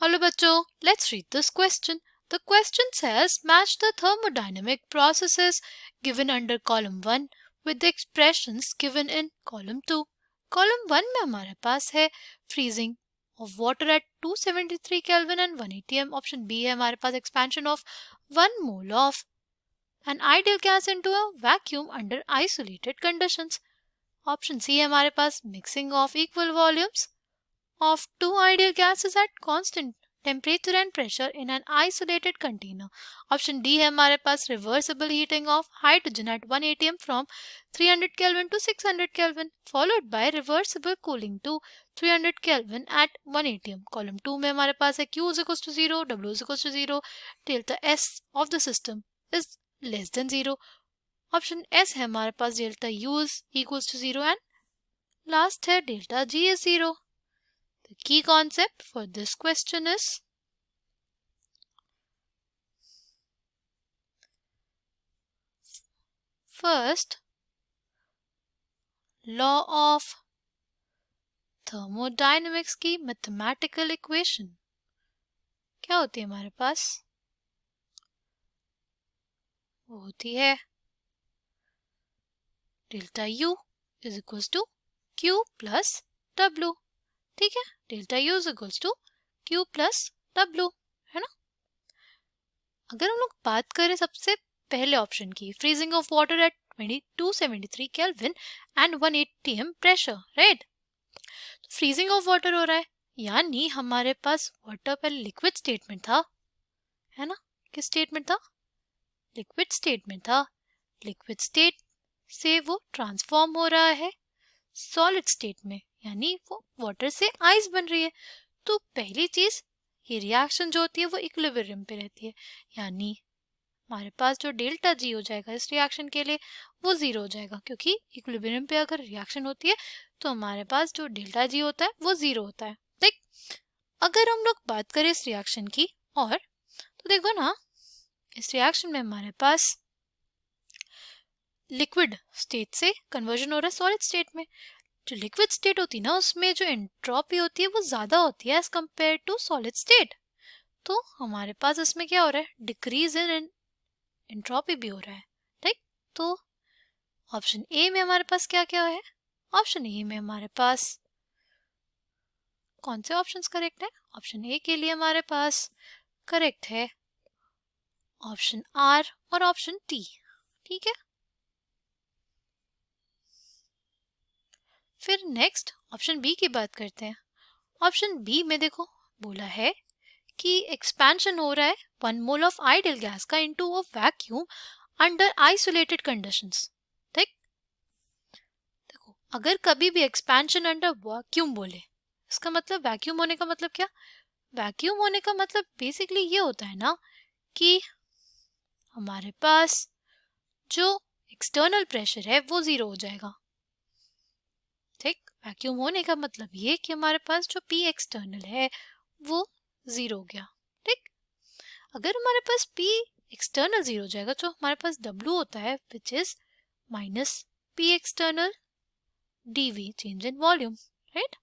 Hello बच्चों, let's read this question. The question says match the thermodynamic processes given under column 1 with the expressions given in column 2. Column 1 में हमारे पास है freezing of water at 273 Kelvin and 1 atm. Option B है हमारे पास expansion of 1 mole of an ideal gas into a vacuum under isolated conditions. Option C है हमारे पास mixing of equal volumes of two ideal gases at constant temperature and pressure in an isolated container. Option D है हमारे पास reversible heating of hydrogen at 1 atm from 300 Kelvin to 600 Kelvin followed by reversible cooling to 300 Kelvin at 1 atm. Column 2 में हमारे पास है Q is equals to 0, W is equals to 0, delta S of the system is less than 0. Option S है हमारे पास delta U is equals to 0 and last है delta G is 0. The key concept for this question is first, law of thermodynamics की mathematical equation क्या होती है हमारे पास? वो होती है delta U is equals to Q plus W. ठीक है, delta U is equals to Q plus W, है ना? अगर हम लोग बात करें सबसे पहले ऑप्शन की, freezing of water at 273 kelvin and 1 atm pressure, right? Freezing of water हो रहा है यानी हमारे पास वाटर पहले लिक्विड स्टेट में था, है ना? किस स्टेट में था? लिक्विड स्टेट में था. लिक्विड स्टेट से वो ट्रांसफॉर्म हो रहा है सॉलिड स्टेट में, यानी वो वाटर से आइस बन रही है. तो पहली चीज, ये रिएक्शन जो होती है वो इक्विलिब्रियम पे रहती है, यानी हमारे पास जो डेल्टा जी हो जाएगा इस रिएक्शन के लिए वो जीरो हो जाएगा, क्योंकि इक्विलिब्रियम पे अगर रिएक्शन होती है तो हमारे पास जो डेल्टा जी होता है वो जीरो होता है. ठीक, अगर हम लोग बात करें इस रिएक्शन की और, तो देखो ना, इस रिएक्शन में हमारे पास लिक्विड स्टेट से कन्वर्जन हो रहा है सॉलिड स्टेट में. जो लिक्विड स्टेट होती है ना उसमें जो एंट्रोपी होती है वो ज्यादा होती है as compare to solid state. तो हमारे पास इसमें क्या हो रहा है, डिक्रीज इन एंट्रोपी भी हो रहा है. ठीक, तो ऑप्शन ए में हमारे पास क्या क्या है? ऑप्शन ए में हमारे पास कौन से ऑप्शंस करेक्ट है? ऑप्शन ए के लिए हमारे पास करेक्ट है ऑप्शन आर और ऑप्शन टी. ठीक है, फिर नेक्स्ट ऑप्शन बी की बात करते हैं. ऑप्शन बी में देखो बोला है कि एक्सपेंशन हो रहा है 1 मोल ऑफ आइडियल गैस का into a vacuum under isolated conditions. ठीक, देखो अगर कभी भी एक्सपेंशन अंडर वैक्यूम बोले, इसका मतलब वैक्यूम होने का मतलब क्या? वैक्यूम होने का मतलब बेसिकली ये होता है ना कि हमारे पास जो एक्सटर्नल प्रेशर है वो जीरो हो जाएगा. ठीक, वैक्यूम होने का मतलब ये कि हमारे पास जो P एक्सटर्नल है वो जीरो हो गया. ठीक, अगर हमारे पास P एक्सटर्नल जीरो हो जाएगा तो हमारे पास W होता है which is minus P external dV, change in volume, right?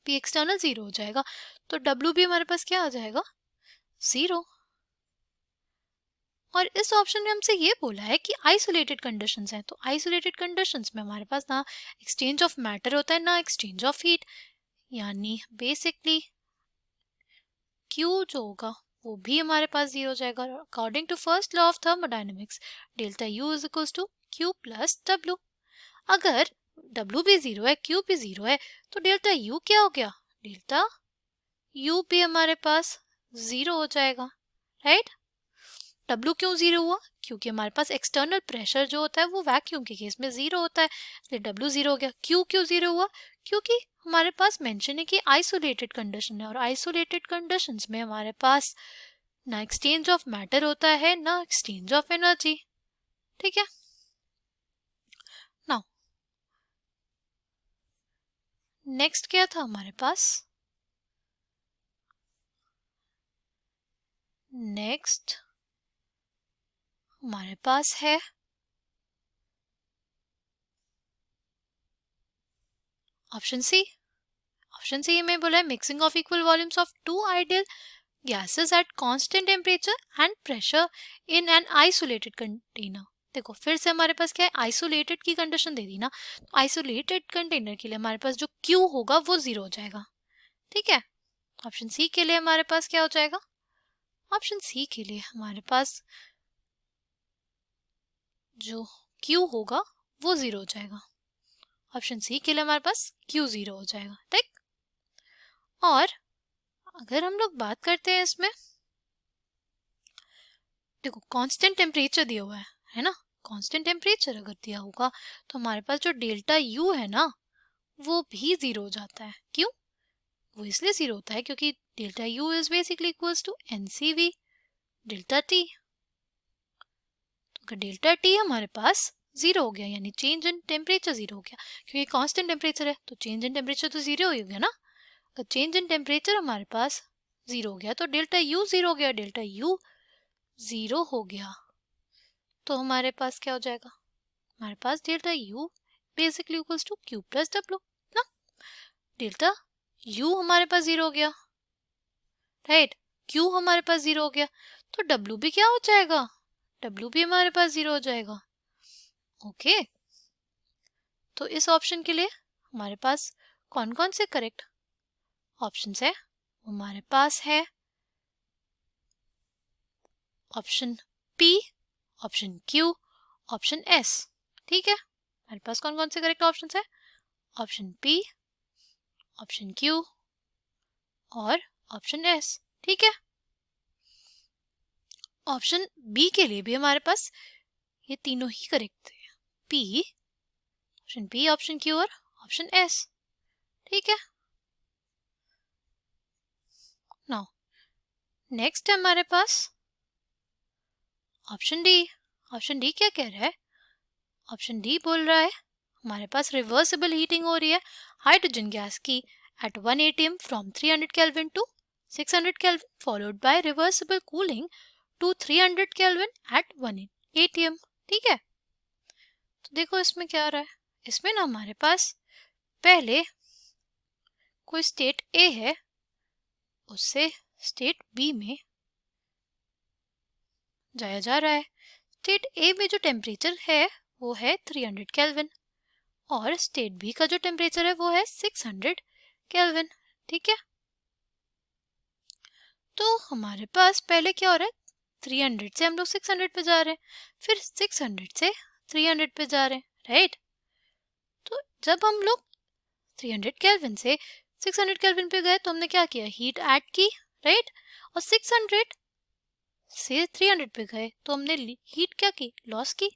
P external zero हो जाएगा तो W भी हमारे पास क्या आ जाएगा? जीरो. और इस ऑप्शन में हमसे ये बोला है कि आइसोलेटेड कंडीशंस हैं, तो आइसोलेटेड कंडीशंस में हमारे पास ना एक्सचेंज ऑफ मैटर होता है ना एक्सचेंज ऑफ हीट, यानी बेसिकली Q जो होगा वो भी हमारे पास जीरो हो जाएगा. According to first law of thermodynamics delta U is equals to Q plus W. अगर W भी जीरो है, Q भी जीरो है, तो डेल्टा U क्या हो गया? डेल्टा U भी हमारे पास जीरो हो जाएगा, राइट? W क्यों जीरो हुआ? क्योंकि हमारे पास एक्सटर्नल प्रेशर जो होता है वो वैक्यूम के केस में जीरो होता है, इसलिए W जीरो हो गया. Q क्यों जीरो हुआ? क्योंकि हमारे पास मेंशन है कि आइसोलेटेड कंडीशन है, और आइसोलेटेड कंडीशंस में हमारे पास ना एक्सचेंज ऑफ मैटर होता है ना एक्सचेंज ऑफ एनर्जी. ठीक है, नाउ नेक्स्ट क्या था हमारे पास? नेक्स्ट हमारे पास है ऑप्शन सी. ऑप्शन सी में बोला है mixing of equal volumes of two ideal gases at constant temperature and pressure in an isolated container. देखो फिर से हमारे पास क्या है, आइसोलेटेड की कंडीशन दे दी ना, तो आइसोलेटेड कंटेनर के लिए हमारे पास जो Q होगा वो 0 हो जाएगा। ठीक है, ऑप्शन सी के लिए हमारे पास क्या हो जाएगा, ऑप्शन सी के लिए हमारे पास जो Q होगा वो 0 हो जाएगा। ऑप्शन सी के लिए हमारे पास Q 0 हो जाएगा। ठीक, और अगर हम लोग बात करते हैं इसमें, देखो कांस्टेंट टेम्परेचर दिया हुआ है ना, कांस्टेंट टेम्परेचर अगर दिया होगा तो हमारे पास जो डेल्टा U है ना वो भी 0 हो जाता है। क्यों, वो इसलिए 0 होता है क्योंकि delta U is basically equals to NCV delta T। तो अगर डेल्टा T हमारे पास 0 हो गया यानी चेंज इन टेम्परेचर 0 हो गया, क्योंकि कांस्टेंट टेम्परेचर है तो चेंज इन टेम्परेचर तो 0 हो गया ना। अगर चेंज इन टेम्परेचर हमारे पास 0 हो गया तो डेल्टा U 0 हो गया, डेल्टा U 0 हो गया तो हमारे पास क्या हो जाएगा, हमारे पास delta U basically equals to Q plus W ना। डेल्टा U हमारे पास 0 हो गया, राइट, Q हमारे पास 0 हो गया तो W भी क्या हो जाएगा, W भी हमारे पास 0 हो जाएगा। ओके, तो इस ऑप्शन के लिए हमारे पास कौन कौन से करेक्ट ऑप्शंस है, हमारे पास है option P, option Q, option S। ठीक है, हमारे पास कौन कौन से करेक्ट ऑप्शंस है, ऑप्शन P, ऑप्शन Q और ऑप्शन S। ठीक है, ऑप्शन B के लिए भी हमारे पास ये तीनों ही करेक्ट थे, P, option P, option Q और ऑप्शन S। ठीक है, नाउ नेक्स्ट है हमारे पास ऑप्शन डी। ऑप्शन डी क्या कह रहा है, ऑप्शन डी बोल रहा है हमारे पास रिवर्सिबल हीटिंग हो रही है हाइड्रोजन गैस की at 1 atm from 300 kelvin to 600 kelvin followed by reversible cooling to 300 kelvin at 1 atm। ठीक है, तो देखो इसमें क्या आ रहा है, इसमें ना हमारे पास पहले कोई स्टेट ए है उससे स्टेट बी में जाया जा रहा है। स्टेट ए में जो टेम्परेचर है वो है 300 केल्विन और स्टेट बी का जो टेम्परेचर है वो है 600 केल्विन। ठीक है, तो हमारे पास पहले क्या हो रहा है, 300 से हम लोग 600 पे जा रहे हैं, फिर 600 से 300 पे जा रहे हैं, राइट। तो जब हम लोग 300 केल्विन से 600 केल्विन पे गए तो हमने क्या किया, हीट ऐड की, राइट, और 600 से 300 पे गए तो हमने हीट क्या की, लॉस की,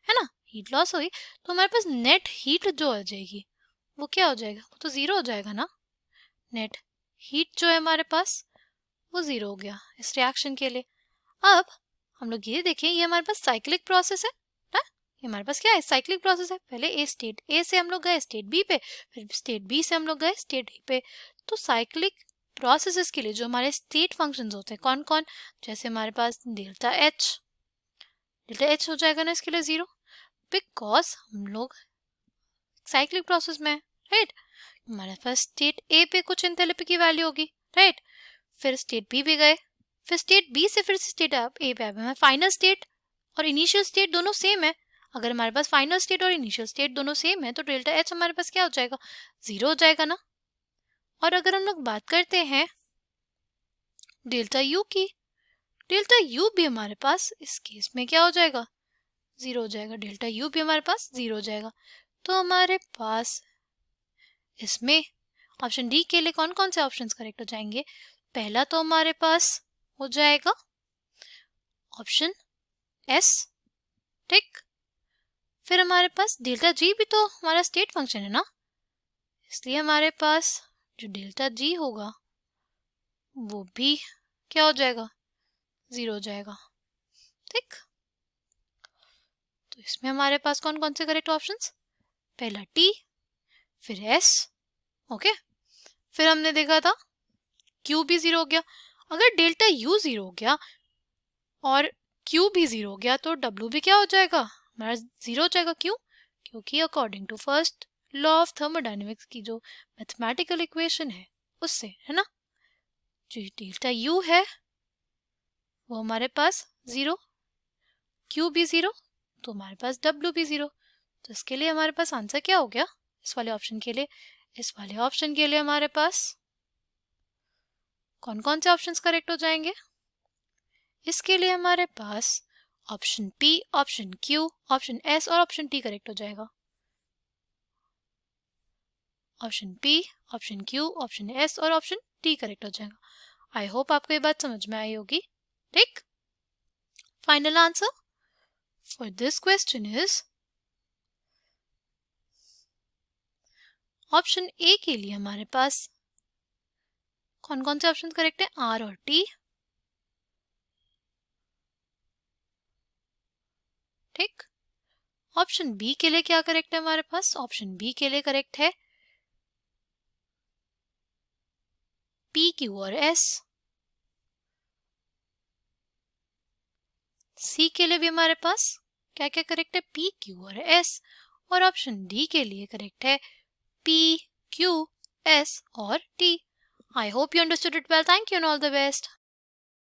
है ना, हीट लॉस हुई तो हमारे पास नेट हीट जो आ जाएगी वो क्या हो जाएगा, वो तो 0 हो जाएगा ना। नेट हीट जो है हमारे पास वो 0 हो गया इस रिएक्शन के लिए। अब हम लोग ये देखें, ये हमारे पास साइक्लिक प्रोसेस है ना, ये हमारे पास क्या है, साइक्लिक प्रोसेस है। पहले स्टेट ए से हम लोग गए स्टेट बी पे, फिर स्टेट बी से हम लोग गए स्टेट ए पे। तो साइक्लिक प्रोसेसेस के लिए जो हमारे स्टेट फंक्शंस होते हैं कौन कौन, जैसे हमारे पास डेल्टा एच हो जाएगा ना इसके लिए 0, बिकॉज हम लोग साइक्लिक प्रोसेस में है, राइट। हमारे पास स्टेट ए पे कुछ एंथैल्पी की वैल्यू होगी, राइट, फिर स्टेट बी पे गए, फिर स्टेट बी से फिर स्टेट ए पे आए। फाइनल स्टेट और इनिशियल स्टेट दोनों सेम है, अगर हमारे पास फाइनल स्टेट और इनिशियल स्टेट दोनों सेम है तो डेल्टा एच हमारे पास क्या हो जाएगा, 0 हो जाएगा ना। और अगर हम लोग बात करते हैं डेल्टा यू की, डेल्टा यू भी हमारे पास इस केस में क्या हो जाएगा, 0 हो जाएगा, डेल्टा यू भी हमारे पास 0 हो जाएगा। तो हमारे पास इसमें ऑप्शन डी के लिए कौन कौन से ऑप्शंस करेक्ट हो जाएंगे, पहला तो हमारे पास हो जाएगा ऑप्शन एस, ठीक, फिर हमारे पास डेल्टा जी भी तो हमारा स्टेट फंक्शन है ना, इसलिए हमारे पास जो डेल्टा जी होगा वो भी क्या हो जाएगा, 0 हो जाएगा, ठीक। तो इसमें हमारे पास कौन कौन से करेक्ट ऑप्शंस, पहला टी, फिर एस, ओके, फिर हमने देखा था क्यू भी 0 हो गया। अगर डेल्टा यू 0 हो गया और क्यू भी 0 हो गया तो डब्ल्यू भी क्या हो जाएगा, हमारा 0 हो जाएगा। क्यों, क्योंकि according to first law of thermodynamics की जो मैथमेटिकल इक्वेशन है उससे, है ना। जो डेल्टा यू है वो हमारे पास 0, क्यू भी 0, तो हमारे पास डब्ल्यू भी 0। तो इसके लिए हमारे पास आंसर क्या हो गया इस वाले ऑप्शन के लिए? इस वाले ऑप्शन के लिए हमारे पास कौन कौन से ऑप्शंस करेक्ट हो जाएंगे? इसके लिए हमारे पास option P, option Q, option S और ऑप्शन टी करेक्ट हो जाएगा। Option P, option Q, option S और ऑप्शन टी करेक्ट हो जाएगा। आई होप आपको ये बात समझ में आई होगी। ठीक, final answer for this question is option A के लिए हमारे पास कौन कौन से ऑप्शन करेक्ट है? आर और टी। ठीक, ऑप्शन बी के लिए क्या करेक्ट है हमारे पास? ऑप्शन बी के लिए करेक्ट है पी, क्यू और एस। सी के लिए भी हमारे पास क्या क्या करेक्ट है? पी, क्यू और एस। और ऑप्शन डी के लिए करेक्ट है पी, क्यू, एस और T. I hope you understood it well. Thank you and all the best.